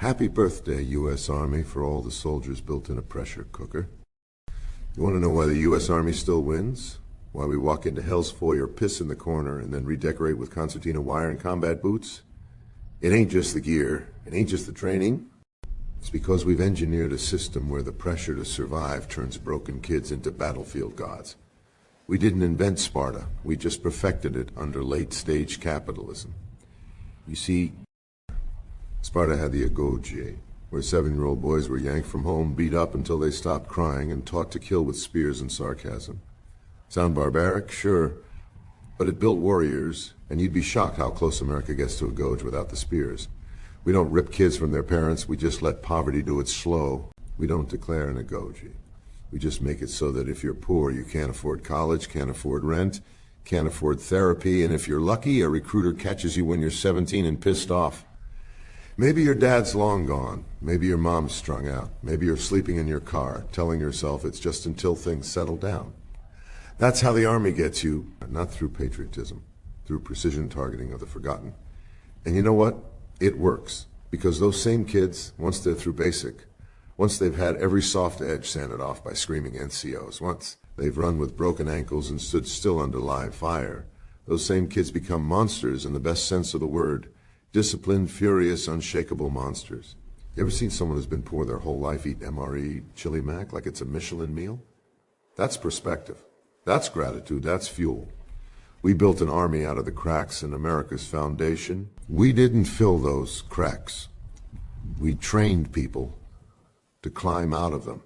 Happy birthday, U.S. Army, for all the soldiers built in a pressure cooker. You want to know why the U.S. Army still wins? Why we walk into hell's foyer, piss in the corner, and then redecorate with concertina wire and combat boots? It ain't just the gear. It ain't just the training. It's because we've engineered a system where the pressure to survive turns broken kids into battlefield gods. We didn't invent Sparta. We just perfected it under late-stage capitalism. You see, Sparta had the agoge, where 7-year-old boys were yanked from home, beat up until they stopped crying, and taught to kill with spears and sarcasm. Sound barbaric? Sure. But it built warriors, and you'd be shocked how close America gets to agoge without the spears. We don't rip kids from their parents, we just let poverty do it slow. We don't declare an agoge. We just make it so that if you're poor, you can't afford college, can't afford rent, can't afford therapy, and if you're lucky, a recruiter catches you when you're 17 and pissed off. Maybe your dad's long gone. Maybe your mom's strung out. Maybe you're sleeping in your car, telling yourself it's just until things settle down. That's how the Army gets you, not through patriotism, through precision targeting of the forgotten. And you know what? It works, because those same kids, once they're through basic, once they've had every soft edge sanded off by screaming NCOs, once they've run with broken ankles and stood still under live fire, those same kids become monsters in the best sense of the word. Disciplined, furious, unshakable monsters. You ever seen someone who's been poor their whole life eat MRE chili mac like it's a Michelin meal? That's perspective. That's gratitude. That's fuel. We built an army out of the cracks in America's foundation. We didn't fill those cracks. We trained people to climb out of them.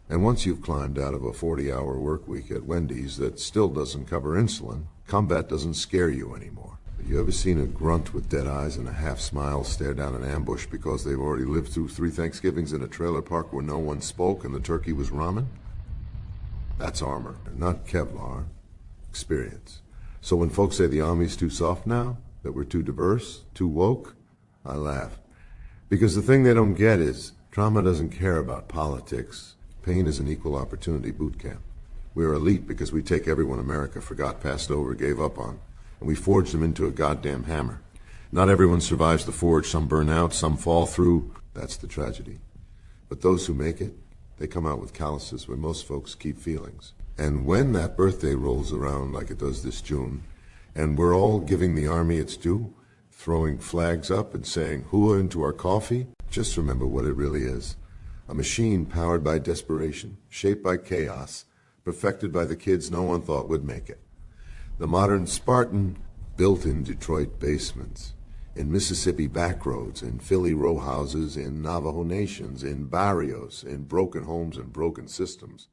And once you've climbed out of a 40-hour work week at Wendy's that still doesn't cover insulin, combat doesn't scare you anymore. You ever seen a grunt with dead eyes and a half smile stare down an ambush because they've already lived through 3 Thanksgivings in a trailer park where no one spoke and the turkey was ramen? That's armor, not Kevlar. Experience. So when folks say the Army's too soft now, that we're too diverse, too woke, I laugh. Because the thing they don't get is trauma doesn't care about politics. Pain is an equal opportunity boot camp. We're elite because we take everyone America forgot, passed over, gave up on. And we forge them into a goddamn hammer. Not everyone survives the forge. Some burn out, some fall through. That's the tragedy. But those who make it, they come out with calluses where most folks keep feelings. And when that birthday rolls around like it does this June, and we're all giving the Army its due, throwing flags up and saying hooah into our coffee, just remember what it really is. A machine powered by desperation, shaped by chaos, perfected by the kids no one thought would make it. The modern Spartan, built in Detroit basements, in Mississippi backroads, in Philly row houses, in Navajo nations, in barrios, in broken homes and broken systems,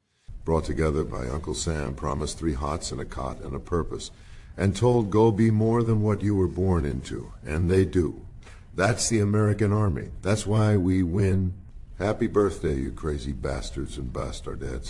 brought together by Uncle Sam, promised 3 hots and a cot and a purpose, and told go be more than what you were born into, and they do. That's the American Army. That's why we win. Happy birthday, you crazy bastards and bastardettes.